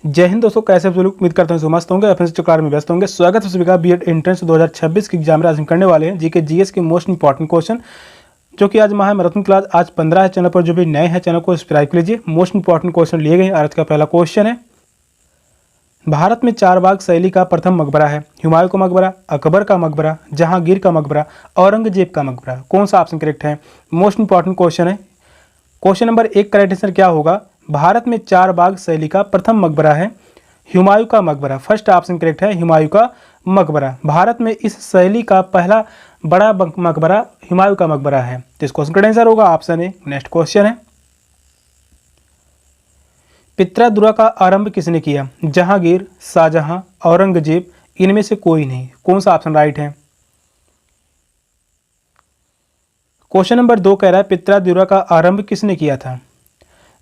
जय हिंद दोस्तों, कैसे आप लोग? उम्मीद करते हैं मस्त होंगे, अपने चुकार में व्यस्त होंगे। स्वागत है सभी का बीएड एंट्रेंस 2026 की एग्जाम में। आज हम करने वाले हैं जीके जीएस के मोस्ट इंपॉर्टेंट क्वेश्चन, जो कि आज माह मैराथन क्लास आज 15 है। चैनल पर जो भी नए हैं चैनल को सब्सक्राइब कर लीजिए। मोस्ट इंपॉर्टेंट क्वेश्चन लिए गए। आज का पहला क्वेश्चन है, भारत में चारबाग शैली का प्रथम मकबरा है? हुमायूं का मकबरा, अकबर का मकबरा, जहांगीर का मकबरा, औरंगजेब का मकबरा। कौन सा ऑप्शन करेक्ट है? मोस्ट इंपॉर्टेंट क्वेश्चन है। क्वेश्चन नंबर 1 का राइट आंसर क्या होगा? भारत में चारबाग शैली का प्रथम मकबरा है हुमायूं का मकबरा। फर्स्ट ऑप्शन करेक्ट है, हुमायूं का मकबरा। भारत में इस शैली का पहला बड़ा मकबरा हुमायूं का मकबरा है। तो इस क्वेश्चन का आंसर होगा ऑप्शन ए। नेक्स्ट क्वेश्चन है, पित्रादुरा का आरंभ किसने किया? जहांगीर, शाहजहां, औरंगजेब, इनमें से कोई नहीं। कौन सा ऑप्शन राइट है? क्वेश्चन नंबर 2 कह रहा है, पित्रादुरा का आरंभ किसने किया था?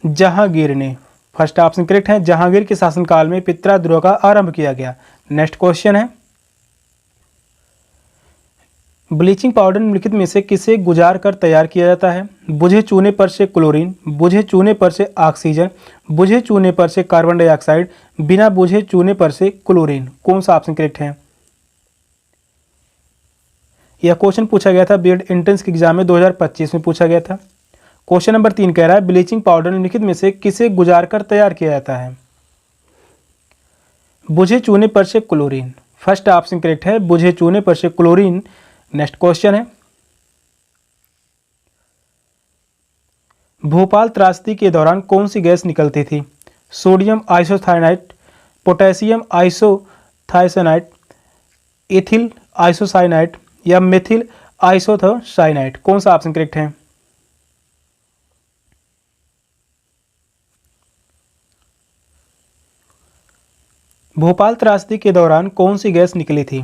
जहांगीर ने। फर्स्ट ऑप्शन करेक्ट है, जहांगीर के शासनकाल में पित्रादुरा का आरंभ किया गया। नेक्स्ट क्वेश्चन है, ब्लीचिंग पाउडर निम्नलिखित में से किसे गुजार कर तैयार किया जाता है? बुझे चूने पर से क्लोरीन, बुझे चूने पर से ऑक्सीजन, बुझे चूने पर से कार्बन डाइऑक्साइड, बिना बुझे चूने पर से क्लोरीन। कौन सा ऑप्शन करेक्ट है? यह क्वेश्चन पूछा गया था बीएड एंट्रेंस के एग्जाम में 2025 में पूछा गया था। क्वेश्चन नंबर 3 कह रहा है, ब्लीचिंग पाउडर निम्नलिखित में से किसे गुजार कर तैयार किया जाता है? बुझे चूने पर से क्लोरीन। फर्स्ट ऑप्शन करेक्ट है, बुझे चूने पर से क्लोरीन। नेक्स्ट क्वेश्चन है, भोपाल त्रासदी के दौरान कौन सी गैस निकलती थी? Sodium isocyanide, potassium isothiocyanide, ethyl isocyanide या मेथिल आइसोथाइसोनाइड। कौन सा ऑप्शन करेक्ट है? भोपाल त्रासदी के दौरान कौन सी गैस निकली थी?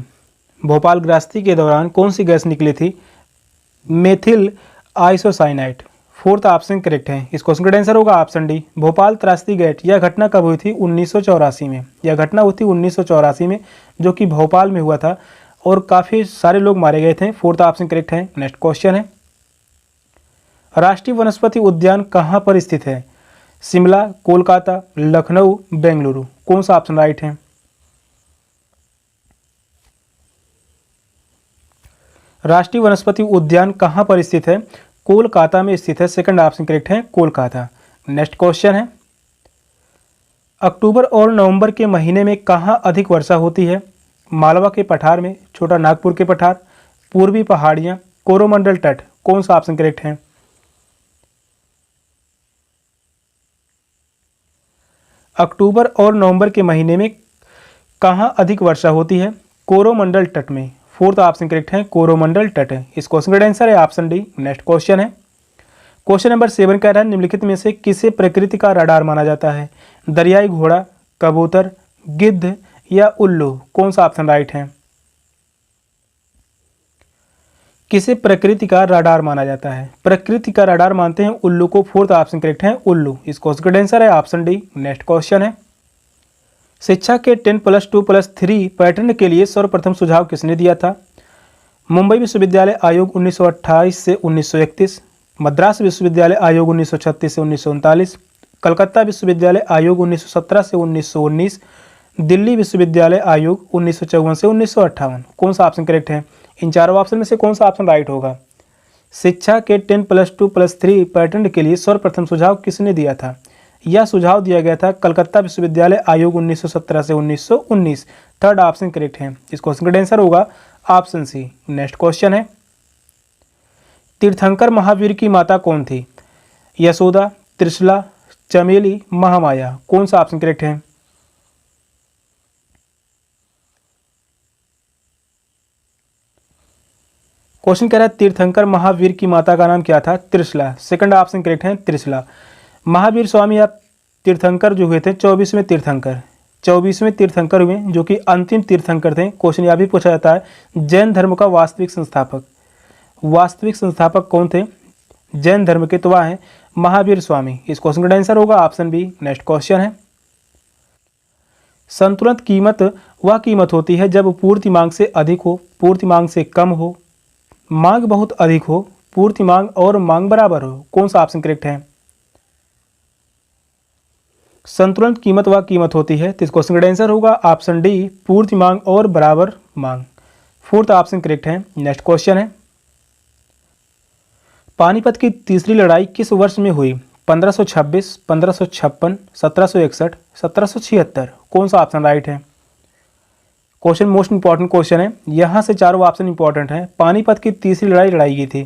भोपाल त्रासदी के दौरान कौन सी गैस निकली थी? Methyl isocyanide. Fourth option correct है। इस क्वेश्चन का आंसर होगा ऑप्शन डी, भोपाल त्रासदी गैस। यह घटना कब हुई थी? 1984 में। यह घटना हुई थी 1984 में, जो कि भोपाल में हुआ था और काफ़ी सारे लोग मारे गए थे। फोर्थ ऑप्शन करेक्ट है। नेक्स्ट क्वेश्चन है, राष्ट्रीय वनस्पति उद्यान कहाँ पर स्थित है? शिमला, कोलकाता, लखनऊ, बेंगलुरु। कौन सा ऑप्शन राइट है? राष्ट्रीय वनस्पति उद्यान कहाँ पर स्थित है? कोलकाता में स्थित है। सेकंड ऑप्शन करेक्ट है, कोलकाता। नेक्स्ट क्वेश्चन है, अक्टूबर और नवंबर के महीने में कहाँ अधिक वर्षा होती है? मालवा के पठार में, छोटा नागपुर के पठार, पूर्वी पहाड़ियाँ, कोरोमंडल तट। कौन सा ऑप्शन करेक्ट है? अक्टूबर और नवंबर के महीने में कहाँ अधिक वर्षा होती है? कोरोमंडल तट में। फोर्थ ऑप्शन करेक्ट है, कोरोमंडल तट है। इस क्वेश्चन का आंसर है ऑप्शन डी। नेक्स्ट क्वेश्चन है, क्वेश्चन नंबर 7 कह रहा है, निम्नलिखित में से किसे प्रकृति का रडार माना जाता है? दरियाई घोड़ा, कबूतर, गिद्ध या उल्लू। कौन सा ऑप्शन राइट है? किसे प्रकृति का रडार माना जाता है? प्रकृति का रडार मानते हैं उल्लू को। फोर्थ ऑप्शन करेक्ट है, उल्लू। इस क्वेश्चन का आंसर है ऑप्शन डी। नेक्स्ट क्वेश्चन है, शिक्षा के 10+2+3 पैटर्न के लिए सर्वप्रथम सुझाव किसने दिया था? मुंबई विश्वविद्यालय आयोग 1928 से 1931, मद्रास विश्वविद्यालय आयोग 1936 से 1939, कलकत्ता विश्वविद्यालय आयोग 1917 से 1919, दिल्ली विश्वविद्यालय आयोग 1954 से 1958। कौन सा ऑप्शन करेक्ट है? इन चारों ऑप्शन में से कौन सा ऑप्शन राइट होगा? शिक्षा के 10+2+3 पैटर्न के लिए सर्वप्रथम सुझाव किसने दिया था? यह सुझाव दिया गया था कलकत्ता विश्वविद्यालय आयोग 1917 से 1919। थर्ड ऑप्शन करेक्ट है। इस क्वेश्चन का आंसर होगा ऑप्शन सी। नेक्स्ट क्वेश्चन है, तीर्थंकर महावीर की माता कौन थी? यशोदा, त्रिशला, चमेली, महामाया। कौन सा ऑप्शन करेक्ट है? क्वेश्चन कह रहा है, तीर्थंकर महावीर की माता का नाम क्या था? त्रिशला। सेकंड ऑप्शन करेक्ट है, त्रिशला। महावीर स्वामी या तीर्थंकर जो हुए थे 24वें तीर्थंकर, 24वें तीर्थंकर हुए, जो कि अंतिम तीर्थंकर थे। क्वेश्चन यह भी पूछा जाता है, जैन धर्म का वास्तविक संस्थापक कौन थे? जैन धर्म के तो वह हैं महावीर स्वामी। इस क्वेश्चन का आंसर होगा ऑप्शन बी। नेक्स्ट क्वेश्चन है, संतुलित कीमत वह कीमत होती है जब पूर्ति मांग से अधिक हो, पूर्ति मांग से कम हो, मांग बहुत अधिक हो, पूर्ति मांग और मांग बराबर हो। कौन सा ऑप्शन करेक्ट है? संतुलन कीमत वह कीमत होती है, तो इस क्वेश्चन का आंसर होगा ऑप्शन डी, पूर्ति मांग और बराबर मांग। फोर्थ ऑप्शन करेक्ट है। नेक्स्ट क्वेश्चन है, पानीपत की तीसरी लड़ाई किस वर्ष में हुई? 1526, 1556, 1761, 1776। कौन सा ऑप्शन राइट है? क्वेश्चन मोस्ट इंपॉर्टेंट क्वेश्चन है, यहाँ से चारों ऑप्शन इंपॉर्टेंट हैं। पानीपत की तीसरी लड़ाई लड़ाई गई थी,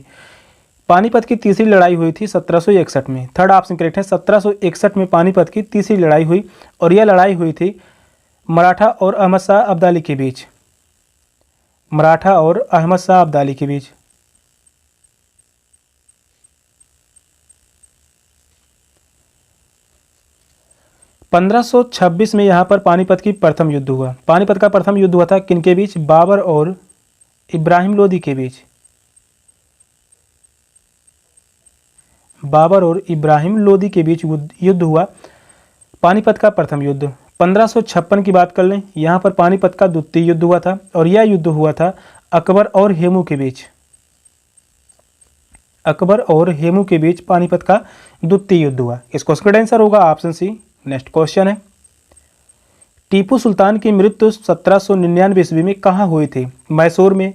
पानीपत की तीसरी लड़ाई हुई थी 1761 में। थर्ड ऑप्शन करेक्ट है, 1761 में पानीपत की तीसरी लड़ाई हुई और यह लड़ाई हुई थी मराठा और अहमद शाह अब्दाली के बीच, मराठा और अहमद शाह अब्दाली के बीच। पंद्रह सौ छब्बीस में यहाँ पर पानीपत की प्रथम युद्ध हुआ। पानीपत का प्रथम युद्ध हुआ था किनके बीच? बाबर और इब्राहिम लोदी के बीच। बाबर और इब्राहिम लोदी के बीच युद्ध हुआ, पानीपत का प्रथम युद्ध। 1556 की बात कर लें, यहाँ पर पानीपत का द्वितीय युद्ध हुआ था और यह युद्ध हुआ था अकबर और हेमू के बीच। अकबर और हेमू के बीच पानीपत का द्वितीय युद्ध हुआ। इस क्वेश्चन का आंसर होगा ऑप्शन सी। नेक्स्ट क्वेश्चन है, टीपू सुल्तान की मृत्यु 1799 ईस्वी में कहाँ हुई थी? मैसूर में,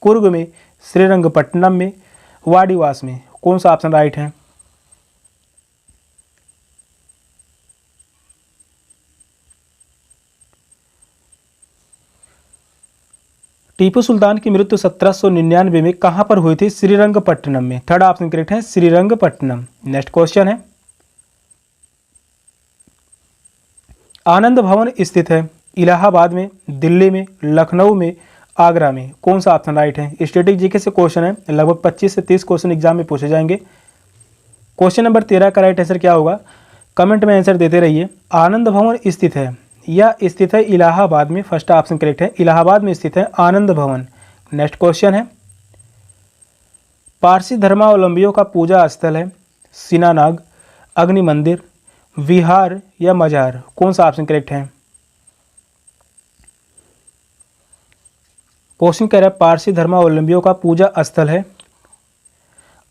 कुर्ग में, श्रीरंगपट्टनम में, वाडिवास में। कौन सा ऑप्शन राइट है? टीपू सुल्तान की मृत्यु 1799 में कहाँ पर हुई थी? श्रीरंगपट्टनम में। थर्ड ऑप्शन करेक्ट है, श्रीरंगपट्टनम। नेक्स्ट क्वेश्चन है, आनंद भवन स्थित है इलाहाबाद में, दिल्ली में, लखनऊ में, आगरा में। कौन सा ऑप्शन राइट है? स्टैटिक जीके से क्वेश्चन है, लगभग 25 से 30 क्वेश्चन एग्जाम में पूछे जाएंगे। क्वेश्चन नंबर 13 का राइट आंसर क्या होगा? कमेंट में आंसर देते रहिए। आनंद भवन स्थित है, यह स्थित है इलाहाबाद में। फर्स्ट ऑप्शन करेक्ट है, इलाहाबाद में स्थित है आनंद भवन। नेक्स्ट क्वेश्चन है, पारसी धर्मावलंबियों का पूजा स्थल है सीनानाग, अग्नि मंदिर, विहार या मजार। कौन सा ऑप्शन करेक्ट है? क्वेश्चन कह रहा है पारसी धर्मावलंबियों का पूजा स्थल है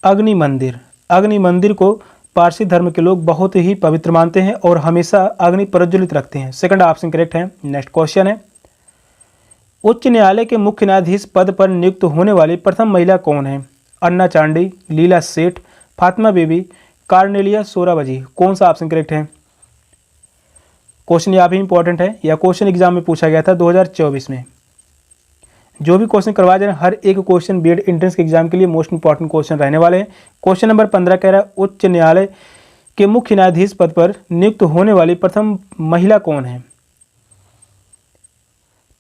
अग्नि मंदिर। अग्नि मंदिर को पारसी धर्म के लोग बहुत ही पवित्र मानते हैं और हमेशा अग्नि प्रज्वलित रखते हैं। सेकंड ऑप्शन करेक्ट है। नेक्स्ट क्वेश्चन है, उच्च न्यायालय के मुख्य न्यायाधीश पद पर नियुक्त होने वाली प्रथम महिला कौन है? अन्ना चांडी, लीला सेठ, फातिमा बीबी, कार्नेलिया सोरावजी। कौन सा ऑप्शन करेक्ट है? क्वेश्चन यह भी इंपॉर्टेंट है, यह क्वेश्चन एग्जाम में पूछा गया था 2024 में। जो भी क्वेश्चन करवाए जा रहे हैं, हर एक क्वेश्चन बीएड एंट्रेंस के एग्जाम के लिए मोस्ट इंपॉर्टेंट क्वेश्चन रहने वाले हैं। क्वेश्चन नंबर 15 कह रहा है उच्च न्यायालय के मुख्य न्यायाधीश पद पर नियुक्त होने वाली प्रथम महिला कौन है?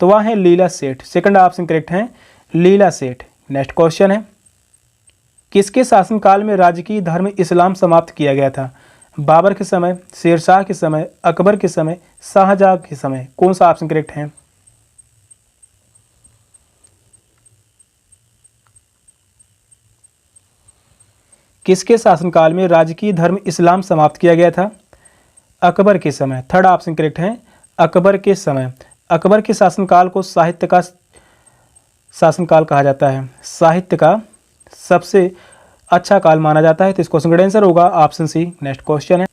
तो वह है लीला सेठ। सेकंड ऑप्शन करेक्ट है, लीला सेठ। नेक्स्ट क्वेश्चन है, किसके शासनकाल में राजकीय धर्म इस्लाम समाप्त किया गया था? बाबर के समय, शेरशाह के समय, अकबर के समय, शाहजहां के समय। कौन सा ऑप्शन करेक्ट है? किसके शासनकाल में राजकीय धर्म इस्लाम समाप्त किया गया था? अकबर के समय। थर्ड ऑप्शन करेक्ट है, अकबर के समय। अकबर के शासनकाल को साहित्य का शासनकाल कहा जाता है, साहित्य का सबसे अच्छा काल माना जाता है। तो इस क्वेश्चन का आंसर होगा ऑप्शन सी। नेक्स्ट क्वेश्चन है,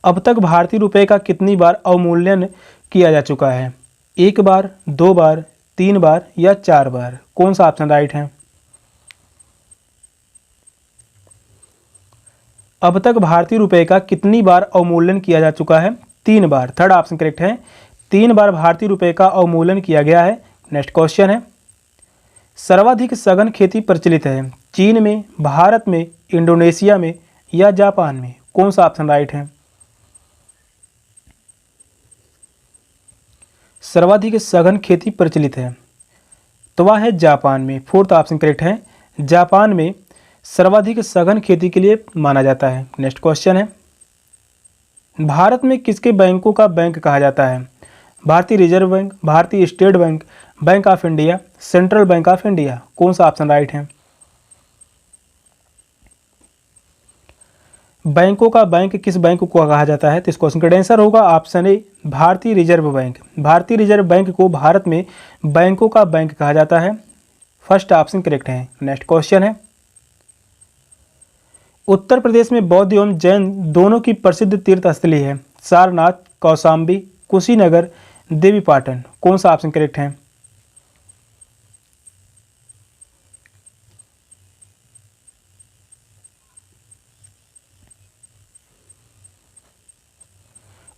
अब तक भारतीय रुपए का कितनी बार अवमूल्यन किया जा चुका है? एक बार, 2 बार, 3 बार या 4 बार। कौन सा ऑप्शन राइट है? अब तक भारतीय रुपए का कितनी बार अवमूल्यन किया जा चुका है? 3 बार। थर्ड ऑप्शन करेक्ट है, 3 बार भारतीय रुपए का अवमूल्यन किया गया है। नेक्स्ट क्वेश्चन है, सर्वाधिक सघन खेती प्रचलित है चीन में, भारत में, इंडोनेशिया में या जापान में। कौन सा ऑप्शन राइट है? सर्वाधिक सघन खेती प्रचलित है तो वह है जापान में। फोर्थ ऑप्शन करेक्ट है, जापान में सर्वाधिक सघन खेती के लिए माना जाता है। नेक्स्ट क्वेश्चन है, भारत में किसके बैंकों का बैंक कहा जाता है? भारतीय रिजर्व बैंक, भारतीय state bank, bank of India, central bank of India. कौन सा ऑप्शन राइट है? बैंकों का बैंक किस बैंक को कहा जाता है? तो इस क्वेश्चन का आंसर होगा ऑप्शन ए, भारतीय रिजर्व बैंक। भारतीय रिजर्व बैंक को भारत में बैंकों का बैंक कहा जाता है। फर्स्ट ऑप्शन करेक्ट है। नेक्स्ट क्वेश्चन है, उत्तर प्रदेश में बौद्ध एवं जैन दोनों की प्रसिद्ध तीर्थ स्थली है सारनाथ, कौशाम्बी, कुशीनगर, देवीपाटन। कौन सा ऑप्शन करेक्ट है?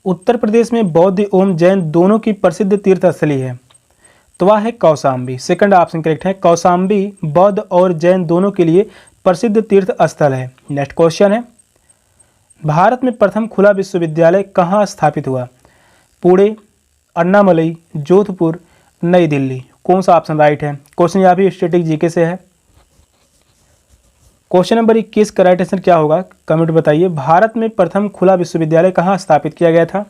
उत्तर प्रदेश में बौद्ध एवं जैन दोनों की प्रसिद्ध तीर्थ स्थली है, तो वह है कौशाम्बी। सेकंड ऑप्शन करेक्ट है। कौशाम्बी बौद्ध और जैन दोनों के लिए प्रसिद्ध तीर्थ स्थल है। नेक्स्ट क्वेश्चन है, भारत में प्रथम खुला विश्वविद्यालय कहाँ स्थापित हुआ? पुणे, अन्नामलई, जोधपुर, नई दिल्ली। कौन सा ऑप्शन राइट है? क्वेश्चन यहाँ भी स्टैटिक जीके से है। क्वेश्चन नंबर 21 का राइट आंसर क्या होगा? कमेंट बताइए। भारत में प्रथम खुला विश्वविद्यालय कहाँ स्थापित किया गया था?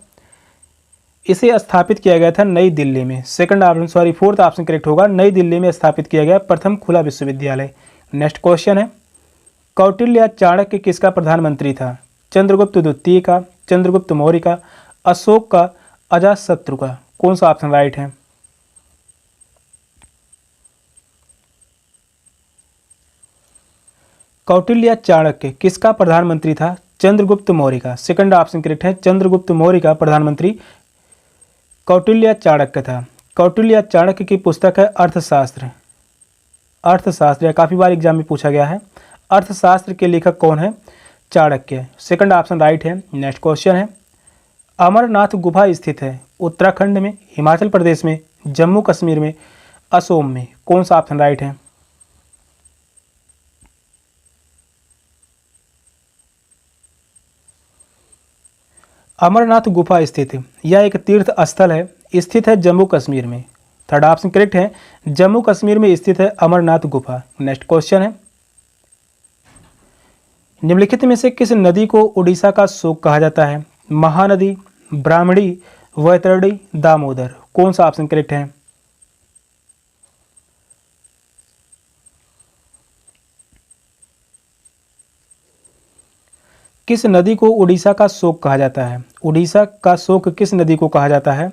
इसे स्थापित किया गया था नई दिल्ली में। Second option fourth option correct होगा, नई दिल्ली में स्थापित किया गया प्रथम खुला विश्वविद्यालय। नेक्स्ट क्वेश्चन है, कौटिल्य या चाणक्य किसका प्रधानमंत्री था? चंद्रगुप्त द्वितीय का, चंद्रगुप्त मौर्य का, अशोक का, अजातशत्रु का। कौन सा ऑप्शन राइट है? कौटिल्य या चाणक्य किसका प्रधानमंत्री था? चंद्रगुप्त मौर्य का। सेकंड ऑप्शन करेक्ट है, चंद्रगुप्त मौर्य का प्रधानमंत्री कौटिल्य या चाणक्य था। कौटिल्य या चाणक्य की पुस्तक है अर्थशास्त्र। अर्थशास्त्र काफ़ी बार एग्जाम में पूछा गया है। अर्थशास्त्र के लेखक कौन है? चाणक्य। सेकंड ऑप्शन राइट है। नेक्स्ट क्वेश्चन है, अमरनाथ गुफा स्थित है उत्तराखंड में, हिमाचल प्रदेश में, जम्मू कश्मीर में, असोम में। कौन सा ऑप्शन राइट है? अमरनाथ गुफा स्थित यह एक तीर्थ स्थल है, स्थित है जम्मू कश्मीर में। थर्ड ऑप्शन करेक्ट है, जम्मू कश्मीर में स्थित है अमरनाथ गुफा। नेक्स्ट क्वेश्चन है, निम्नलिखित में से किस नदी को उड़ीसा का शोक कहा जाता है? महानदी, ब्राह्मणी, वैतरणी, दामोदर। कौन सा ऑप्शन करेक्ट है? किस नदी को उड़ीसा का शोक कहा जाता है? उड़ीसा का शोक किस नदी को कहा जाता है?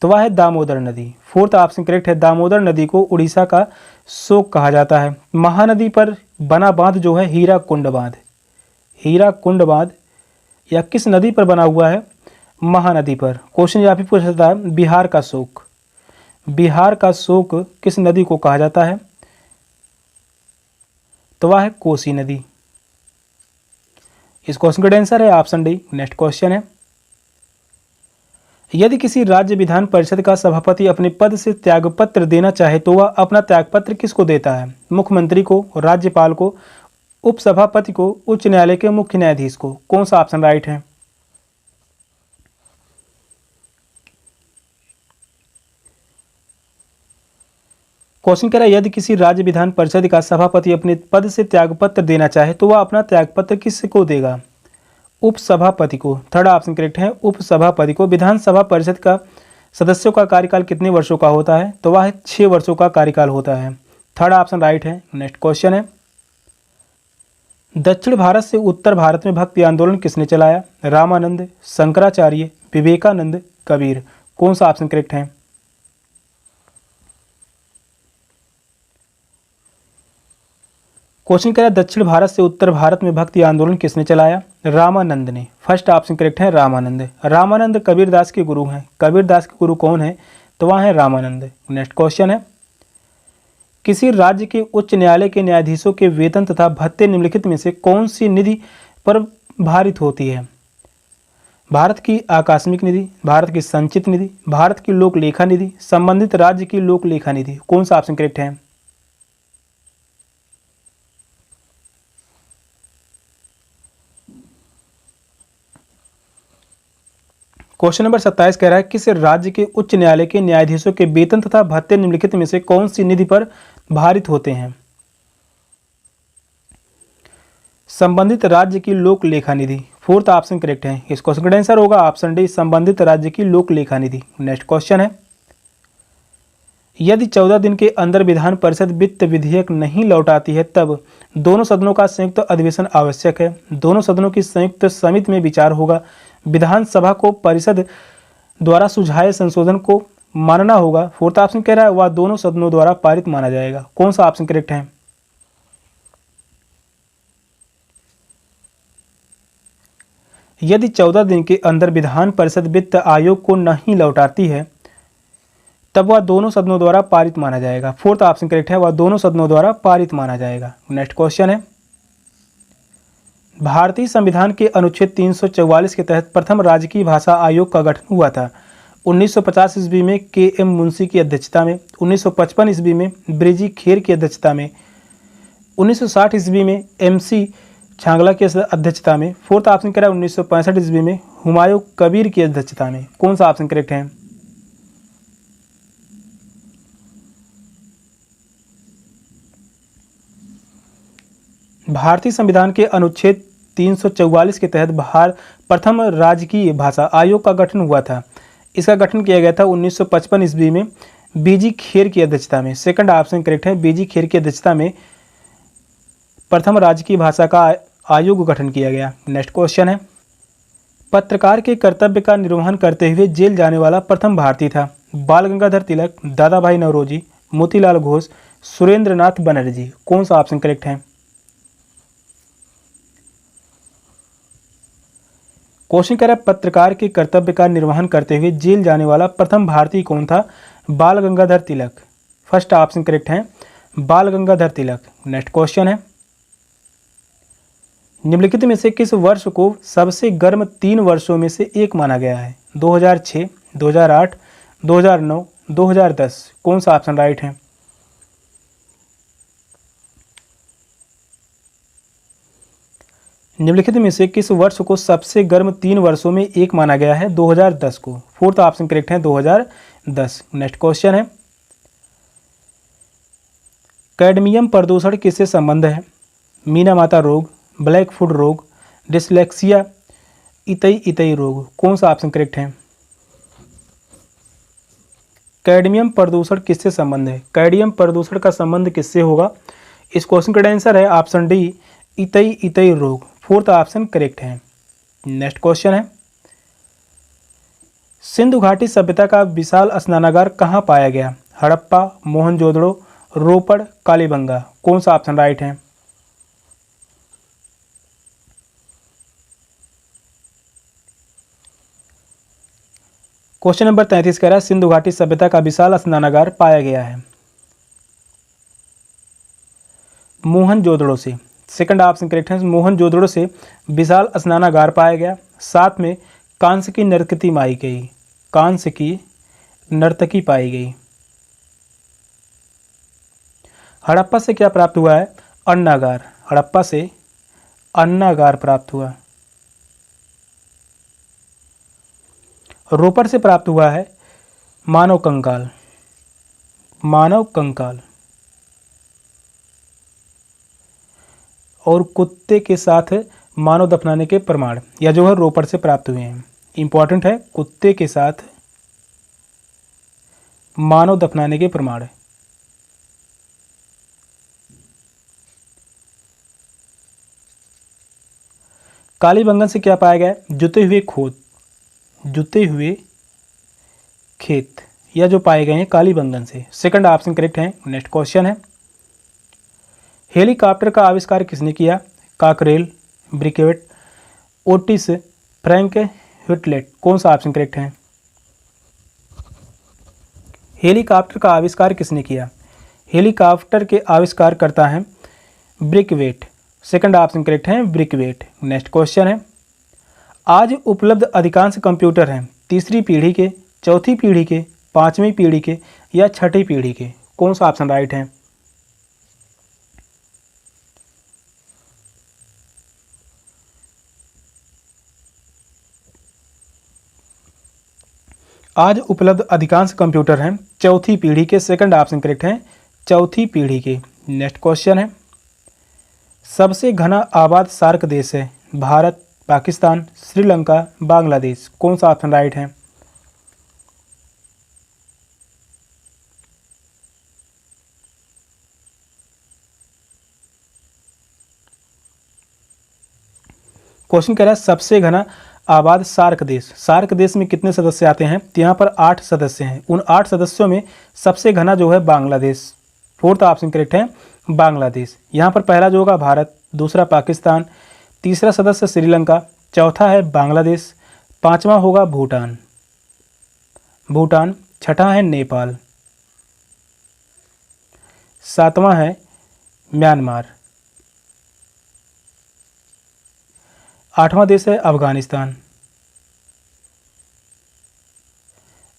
तो वह है दामोदर नदी। फोर्थ ऑप्शन करेक्ट है, दामोदर नदी को उड़ीसा का शोक कहा जाता है। महानदी पर बना बांध जो है हीरा कुंड बांध, हीरा कुंड बांध या किस नदी पर बना हुआ है? महानदी पर। क्वेश्चन यहाँ भी पूछा जाता है, बिहार का शोक, बिहार का शोक किस नदी को कहा जाता है? तो वह है कोसी नदी। इस क्वेश्चन का आंसर है ऑप्शन डी। नेक्स्ट क्वेश्चन है, यदि किसी राज्य विधान परिषद का सभापति अपने पद से त्यागपत्र देना चाहे तो वह अपना त्यागपत्र किसको देता है? मुख्यमंत्री को, राज्यपाल को, उपसभापति को, उच्च न्यायालय के मुख्य न्यायाधीश को। कौन सा ऑप्शन राइट है? क्वेश्चन कह रहा है, यदि किसी राज्य विधान परिषद का सभापति अपने पद से त्यागपत्र देना चाहे तो वह अपना त्यागपत्र किसको देगा? उपसभापति को। थर्ड ऑप्शन करेक्ट है, उपसभापति को। विधानसभा परिषद का सदस्यों का कार्यकाल कितने वर्षों का होता है? तो वह 6 वर्षों का कार्यकाल होता है। थर्ड ऑप्शन राइट है। नेक्स्ट क्वेश्चन है, दक्षिण भारत से उत्तर भारत में भक्ति आंदोलन किसने चलाया? रामानंद, शंकराचार्य, विवेकानंद, कबीर। कौन सा ऑप्शन करेक्ट है? क्वेश्चन कह रहा है, दक्षिण भारत से उत्तर भारत में भक्ति आंदोलन किसने चलाया? रामानंद ने। फर्स्ट ऑप्शन करेक्ट है, रामानंद। रामानंद कबीरदास के गुरु हैं। कबीरदास के गुरु कौन है? तो वह है रामानंद। नेक्स्ट क्वेश्चन है, किसी राज्य के उच्च न्यायालय के न्यायाधीशों के वेतन तथा भत्ते निम्नलिखित में से कौन सी निधि पर भारित होती है? भारत की आकस्मिक निधि, भारत की संचित निधि, भारत की लोक लेखा निधि, संबंधित राज्य की लोक लेखा निधि। कौन सा ऑप्शन करेक्ट है? क्वेश्चन नंबर 27 कह रहा है, किस राज्य के उच्च न्यायालय के न्यायाधीशों के वेतन तथा भत्ते निम्नलिखित में से कौन सी निधि पर भारित होते हैं? संबंधित राज्य की लोक लेखा निधि। फोर्थ ऑप्शन करेक्ट है। इस क्वेश्चन का आंसर होगा ऑप्शन डी, संबंधित राज्य की लोक लेखा निधि। नेक्स्ट क्वेश्चन है, यदि 14 दिन के अंदर विधान परिषद वित्त विधेयक नहीं लौटाती है तब दोनों सदनों का संयुक्त अधिवेशन आवश्यक है। दोनों सदनों की संयुक्त समिति में विचार होगा। विधानसभा को परिषद द्वारा सुझाए संशोधन को मानना होगा। फोर्थ ऑप्शन कह रहा है, वह दोनों सदनों द्वारा पारित माना जाएगा। कौन सा ऑप्शन करेक्ट है? यदि 14 दिन के अंदर विधान परिषद वित्त आयोग को नहीं लौटाती है तब वह दोनों सदनों द्वारा पारित माना जाएगा। फोर्थ ऑप्शन करेक्ट है, वह दोनों सदनों द्वारा पारित माना जाएगा। नेक्स्ट क्वेश्चन है, भारतीय संविधान के अनुच्छेद 344 के तहत प्रथम राजकीय भाषा आयोग का गठन हुआ था। 1950 ईस्वी में के.एम. मुंशी की अध्यक्षता में, 1955 ईस्वी में ब्रिजी खेर की अध्यक्षता में, 1960 ईस्वी में एम.सी. छांगला की अध्यक्षता में, फोर्थ ऑप्शन करेक्ट 1965 ईस्वी में हुमायूं कबीर की अध्यक्षता में। कौन सा ऑप्शन करेक्ट है? भारतीय संविधान के अनुच्छेद 344 के तहत प्रथम राजकीय भाषा आयोग का गठन हुआ था। इसका गठन किया गया था 1955 ईस्वी में बीजी खेर की अध्यक्षता में। सेकंड ऑप्शन करेक्ट है, बीजी खेर की अध्यक्षता में प्रथम राजकीय भाषा का आयोग गठन किया गया। नेक्स्ट क्वेश्चन है, पत्रकार के कर्तव्य का निर्वहन करते हुए जेल जाने वाला प्रथम भारतीय था। बाल गंगाधर तिलक, दादा भाई नौरोजी, मोतीलाल घोष, सुरेंद्र नाथ बनर्जी। कौन सा ऑप्शन करेक्ट है? क्वेश्चन कह रहा है पत्रकार के कर्तव्य का निर्वहन करते हुए जेल जाने वाला प्रथम भारतीय कौन था? बाल Gangadhar Tilak. First option correct है, बाल गंगाधर तिलक। नेक्स्ट क्वेश्चन है, निम्नलिखित में से किस वर्ष को सबसे गर्म 3 वर्षों में से एक माना गया है? 2006, 2008, 2009, 2010। कौन सा ऑप्शन राइट है? निम्नलिखित में से किस वर्ष को सबसे गर्म 3 वर्षों में एक माना गया है? 2010 को। फोर्थ ऑप्शन करेक्ट है 2010। नेक्स्ट क्वेश्चन है, कैडमियम प्रदूषण किससे संबंध है? मीना माता रोग, ब्लैक फुट रोग, डिसलेक्सिया, इतई रोग। कौन सा ऑप्शन करेक्ट है? कैडमियम प्रदूषण किससे संबंध है? कैडमियम प्रदूषण का संबंध किससे होगा? इस क्वेश्चन का आंसर है ऑप्शन डी, इतई रोग। फोर्थ ऑप्शन करेक्ट है। नेक्स्ट क्वेश्चन है, सिंधु घाटी सभ्यता का विशाल स्नानागार कहाँ पाया गया? हड़प्पा, मोहनजोदड़ो, रोपड़, कालीबंगा। कौन सा ऑप्शन राइट है? क्वेश्चन नंबर 33 कह रहा है सिंधु घाटी सभ्यता का विशाल स्नानागार पाया गया है मोहनजोदड़ो से। सेकंड ऑप्शन करेक्ट है, मोहनजोदड़ो से विशाल स्नानागार पाया गया। साथ में कांस्य की नर्तकी पाई गई, कांस्य की नर्तकी पाई गई। हड़प्पा से क्या प्राप्त हुआ है? अन्नागार। हड़प्पा से अन्नागार प्राप्त हुआ। रोपड़ से प्राप्त हुआ है मानव कंकाल, मानव कंकाल। और कुत्ते के साथ मानव दफनाने के प्रमाण या जो है रोपड़ से प्राप्त हुए हैं। इंपॉर्टेंट है, कुत्ते के साथ मानव दफनाने के प्रमाण। कालीबंगन से क्या पाया गया? जुते हुए खोद, जुते हुए खेत या जो पाए गए हैं कालीबंगन से। सेकंड ऑप्शन करेक्ट है। नेक्स्ट क्वेश्चन है, हेलीकॉप्टर का आविष्कार किसने किया? काकरेल, ब्रिकेट, ओटिस, फ्रैंक व्हिटलेट। कौन सा ऑप्शन करेक्ट है? हेलीकॉप्टर का आविष्कार किसने किया? हेलीकॉप्टर के आविष्कार करता है ब्रिकवेट। सेकंड ऑप्शन करेक्ट है, ब्रिकवेट। नेक्स्ट क्वेश्चन है, आज उपलब्ध अधिकांश कंप्यूटर हैं तीसरी पीढ़ी के, चौथी पीढ़ी के, पांचवी पीढ़ी के या छठी पीढ़ी के। कौन सा ऑप्शन राइट है? आज उपलब्ध अधिकांश कंप्यूटर हैं चौथी पीढ़ी के। सेकंड ऑप्शन करेक्ट है, चौथी पीढ़ी के। नेक्स्ट क्वेश्चन है, सबसे घना आबाद सार्क देश है भारत, पाकिस्तान, श्रीलंका, बांग्लादेश। कौन सा ऑप्शन राइट है? क्वेश्चन कह रहा है सबसे घना आबाद सार्क देश। सार्क देश में कितने सदस्य आते हैं? तो यहाँ पर 8 सदस्य हैं। उन 8 सदस्यों में सबसे घना जो है बांग्लादेश। फोर्थ ऑप्शन करेक्ट है, बांग्लादेश। यहाँ पर पहला जो होगा भारत, दूसरा पाकिस्तान, तीसरा सदस्य श्रीलंका, चौथा है बांग्लादेश, पांचवा होगा भूटान, छठा है नेपाल, सातवां है म्यांमार, आठवां देश है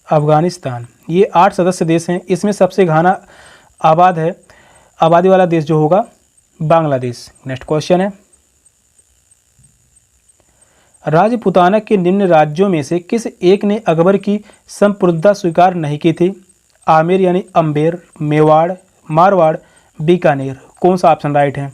अफगानिस्तान। ये 8 सदस्य देश हैं। इसमें सबसे घना आबादी वाला देश जो होगा बांग्लादेश। नेक्स्ट क्वेश्चन है, राजपूताना के निम्न राज्यों में से किस एक ने अकबर की संप्रभुता स्वीकार नहीं की थी? आमेर यानी अम्बेर, मेवाड़, मारवाड़, बीकानेर। कौन सा ऑप्शन राइट है?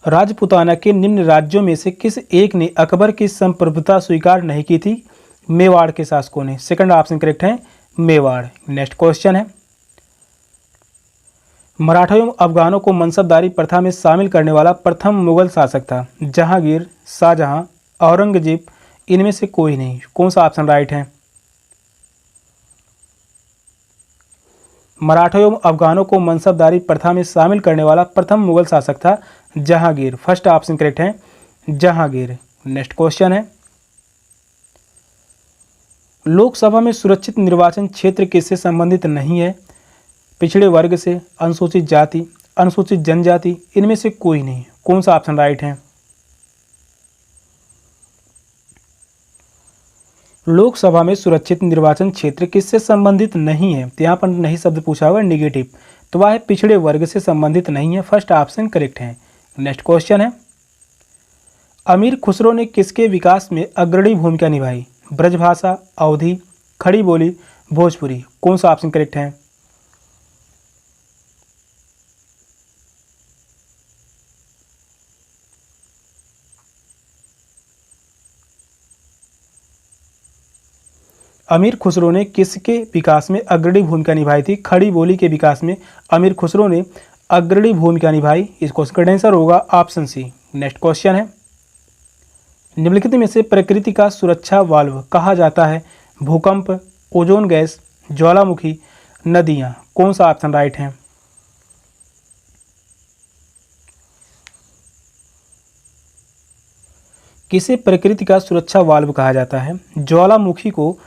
राजपूताना के निम्न राज्यों में से किस एक ने अकबर की संप्रभुता स्वीकार नहीं की थी? मेवाड़ के शासकों ने। सेकंड ऑप्शन करेक्ट है, मेवाड़। नेक्स्ट क्वेश्चन है, मराठा एवं अफगानों को मनसबदारी प्रथा में शामिल करने वाला प्रथम मुगल शासक था? जहांगीर, शाहजहां, औरंगजेब, इनमें से कोई नहीं। कौन सा ऑप्शन राइट है? मराठा एवं अफगानों को मनसबदारी प्रथा में शामिल करने वाला प्रथम मुगल शासक था जहांगीर। फर्स्ट ऑप्शन करेक्ट है, जहांगीर। नेक्स्ट क्वेश्चन है, लोकसभा में सुरक्षित निर्वाचन क्षेत्र किससे संबंधित नहीं है? पिछड़े वर्ग से, अनुसूचित जाति, अनुसूचित जनजाति, इनमें से कोई नहीं। कौन सा ऑप्शन राइट है? लोकसभा में सुरक्षित निर्वाचन क्षेत्र किससे संबंधित नहीं है? तो यहाँ पर नहीं शब्द पूछा हुआ निगेटिव, तो वह पिछड़े वर्ग से संबंधित नहीं है। फर्स्ट ऑप्शन करेक्ट है। नेक्स्ट क्वेश्चन है, अमीर खुसरो ने किसके विकास में अग्रणी भूमिका निभाई? ब्रजभाषा, अवधी, खड़ी बोली, भोजपुरी। कौन सा ऑप्शन करेक्ट है? अमीर खुसरो ने किसके विकास में अग्रणी भूमिका निभाई थी? खड़ी बोली के विकास में अमीर खुसरो ने अग्रणी भूमिका निभाई। इस क्वेश्चन का आंसर होगा ऑप्शन सी। नेक्स्ट क्वेश्चन है, निम्नलिखित में से प्रकृति का सुरक्षा वाल्व कहा जाता है? भूकंप, ओजोन गैस, ज्वालामुखी, नदियां। कौन सा ऑप्शन राइट है? किसे प्रकृति का सुरक्षा वाल्व कहा जाता है? ज्वालामुखी को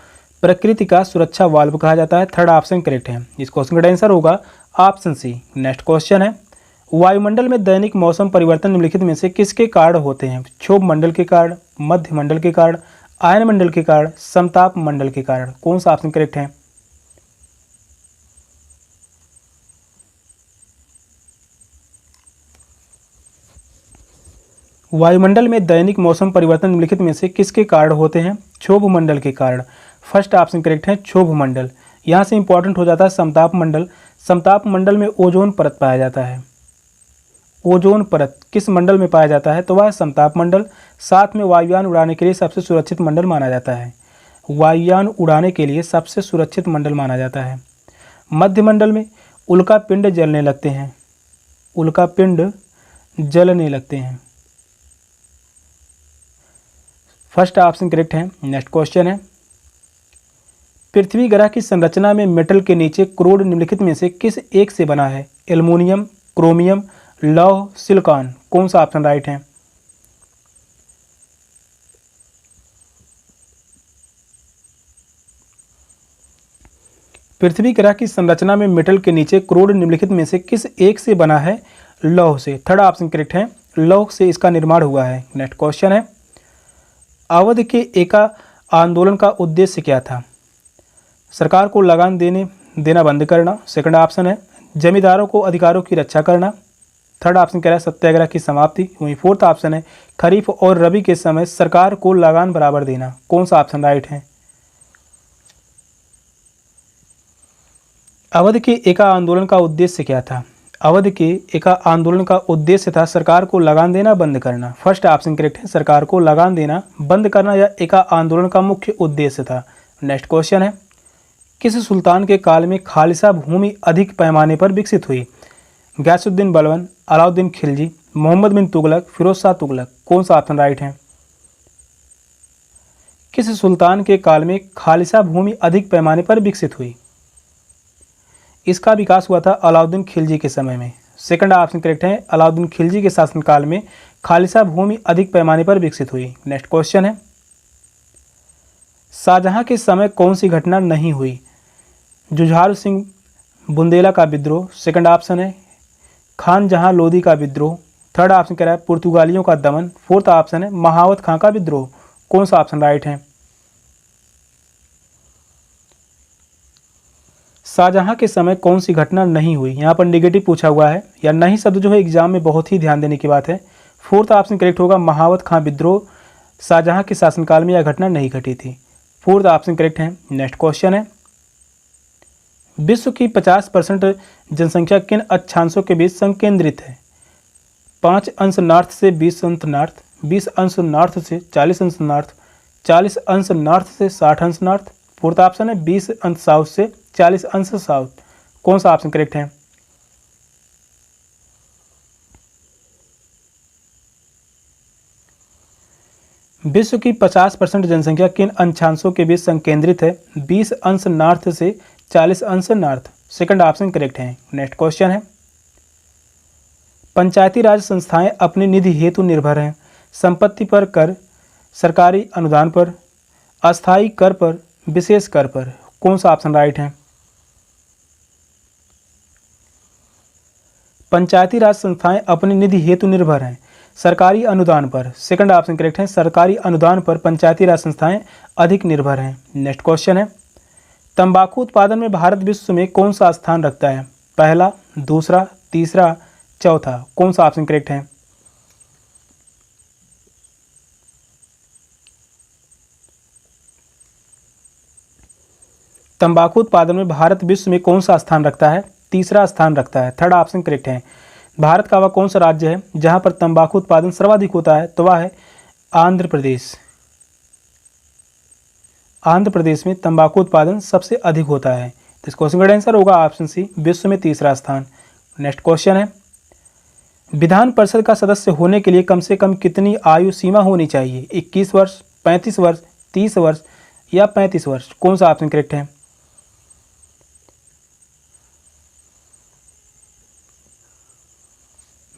प्रकृति का सुरक्षा वाल्व कहा जाता है। थर्ड ऑप्शन करेक्ट है। इस क्वेश्चन का आंसर होगा ऑप्शन सी। नेक्स्ट क्वेश्चन है, वायुमंडल में दैनिक मौसम परिवर्तन निम्नलिखित में से किसके कारण होते हैं? क्षोभ मंडल के कारण, मध्य मंडल के कारण, आयन मंडल के कारण, समताप मंडल के कारण। कौन सा ऑप्शन करेक्ट है? वायुमंडल में दैनिक मौसम परिवर्तन निम्नलिखित में से किसके कारण होते हैं? क्षोभ मंडल के कारण। फर्स्ट ऑप्शन करेक्ट है, क्षोभ मंडल। यहाँ से इंपॉर्टेंट हो जाता है समताप मंडल। समताप मंडल में ओजोन परत पाया जाता है। ओजोन परत किस मंडल में पाया जाता है? तो वह समताप मंडल। साथ में वायुयान उड़ाने के लिए सबसे सुरक्षित मंडल माना जाता है। वायुयान उड़ाने के लिए सबसे सुरक्षित मंडल माना जाता है। मध्य मंडल में उल्का पिंड जलने लगते हैं। उल्का पिंड जलने लगते हैं। फर्स्ट ऑप्शन करेक्ट है। नेक्स्ट क्वेश्चन है, पृथ्वी ग्रह की संरचना में मेटल के नीचे क्रोड निम्नलिखित में से किस एक से बना है? एल्युमिनियम, क्रोमियम, लौह, सिलिकॉन। कौन सा ऑप्शन राइट है? पृथ्वी ग्रह की संरचना में मेटल के नीचे क्रोड निम्नलिखित में से किस एक से बना है? लौह से। थर्ड ऑप्शन करेक्ट है, लौह से इसका निर्माण हुआ है। नेक्स्ट क्वेश्चन है, अवध के एका आंदोलन का उद्देश्य क्या था? सरकार को लगान देना बंद करना। सेकंड ऑप्शन है, जमींदारों को अधिकारों की रक्षा करना। थर्ड ऑप्शन कह रहा है सत्याग्रह की समाप्ति। वहीं फोर्थ ऑप्शन है, खरीफ और रबी के समय सरकार को लगान बराबर देना। कौन सा ऑप्शन राइट है? अवध के एका आंदोलन का उद्देश्य क्या था? अवध के एका आंदोलन का उद्देश्य था सरकार को लगान देना बंद करना। फर्स्ट ऑप्शन करेक्ट है, सरकार को लगान देना बंद करना यह एका आंदोलन का मुख्य उद्देश्य था। नेक्स्ट क्वेश्चन है, किस सुल्तान के काल में खालिसा भूमि अधिक पैमाने पर विकसित हुई? गयासुद्दीन बलबन, अलाउद्दीन खिलजी, मोहम्मद बिन तुगलक, फिरोज शाह तुगलक। कौन सा ऑप्शन राइट है? किस सुल्तान के काल में खालिसा भूमि अधिक पैमाने पर विकसित हुई? इसका विकास हुआ था अलाउद्दीन खिलजी के समय में। सेकंड ऑप्शन करेक्ट है। अलाउद्दीन खिलजी के शासनकाल में खालिसा भूमि अधिक पैमाने पर विकसित हुई। नेक्स्ट क्वेश्चन है, शाहजहां के समय कौन सी घटना नहीं हुई? जुझार सिंह बुंदेला का विद्रोह, सेकंड ऑप्शन है खान जहां लोदी का विद्रोह, थर्ड ऑप्शन कह रहा है पुर्तगालियों का दमन, फोर्थ ऑप्शन है महावत खां का विद्रोह। कौन सा ऑप्शन राइट है? शाहजहां के समय कौन सी घटना नहीं हुई? यहाँ पर नेगेटिव पूछा हुआ है, या नहीं शब्द जो है एग्जाम में बहुत ही ध्यान देने की बात है। फोर्थ ऑप्शन करेक्ट होगा महावत खां विद्रोह, शाहजहां के शासनकाल में यह घटना नहीं घटी थी। फोर्थ ऑप्शन करेक्ट है। नेक्स्ट क्वेश्चन है, विश्व की 50% जनसंख्या किन अक्षांशों के बीच संकेंद्रित है? 5 अंश नॉर्थ से 20 अंश नॉर्थ, 20 अंश नॉर्थ से 40 अंश नॉर्थ, 40 अंश नॉर्थ से 60 अंश नॉर्थ। फोर्थ ऑप्शन है 20 अंश साउथ से 40 अंश साउथ। कौन सा ऑप्शन करेक्ट है? विश्व की 50% जनसंख्या किन अक्षांशों के बीच संकेंद्रित है? 20 अंश नॉर्थ से 40 अंश नॉर्थ। सेकंड ऑप्शन करेक्ट है। नेक्स्ट क्वेश्चन है, पंचायती राज संस्थाएं अपनी निधि हेतु निर्भर हैं। संपत्ति पर कर, सरकारी अनुदान पर, अस्थायी कर पर, विशेष कर पर। कौन सा ऑप्शन राइट है? पंचायती राज संस्थाएं अपनी निधि हेतु निर्भर हैं सरकारी अनुदान पर। सेकंड ऑप्शन करेक्ट है, सरकारी अनुदान पर पंचायती राज संस्थाएं अधिक निर्भर हैं। नेक्स्ट क्वेश्चन है, तंबाकू उत्पादन में भारत विश्व में कौन सा स्थान रखता है? पहला, दूसरा, तीसरा, चौथा। कौन सा ऑप्शन करेक्ट है? तंबाकू उत्पादन में भारत विश्व में कौन सा स्थान रखता है? तीसरा स्थान रखता है। थर्ड ऑप्शन करेक्ट है। भारत का वह कौन सा राज्य है जहां पर तंबाकू उत्पादन सर्वाधिक होता है? तो वह है आंध्र प्रदेश। आंध्र प्रदेश में तंबाकू उत्पादन सबसे अधिक होता है। तो इस क्वेश्चन का आंसर होगा ऑप्शन सी, विश्व में तीसरा स्थान। नेक्स्ट क्वेश्चन है, विधान परिषद का सदस्य होने के लिए कम से कम कितनी आयु सीमा होनी चाहिए? 21 वर्ष, 35 वर्ष, 30 वर्ष या 35 वर्ष। कौन सा ऑप्शन करेक्ट है?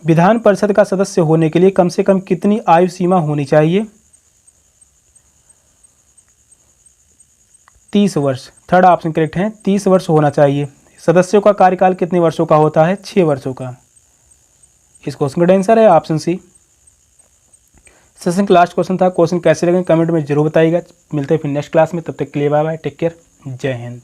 विधान परिषद का सदस्य होने के लिए कम से कम कितनी आयु सीमा होनी चाहिए? 30 वर्ष। थर्ड ऑप्शन करेक्ट है, 30 वर्ष होना चाहिए। सदस्यों का कार्यकाल कितने वर्षों का होता है? 6 वर्षों का। इस क्वेश्चन का आंसर है ऑप्शन सी। सेशन का लास्ट क्वेश्चन था। क्वेश्चन कैसे लगे कमेंट में जरूर बताइएगा। मिलते हैं फिर नेक्स्ट क्लास में, तब तक के लिए बाय बाय, टेक केयर, जय हिंद।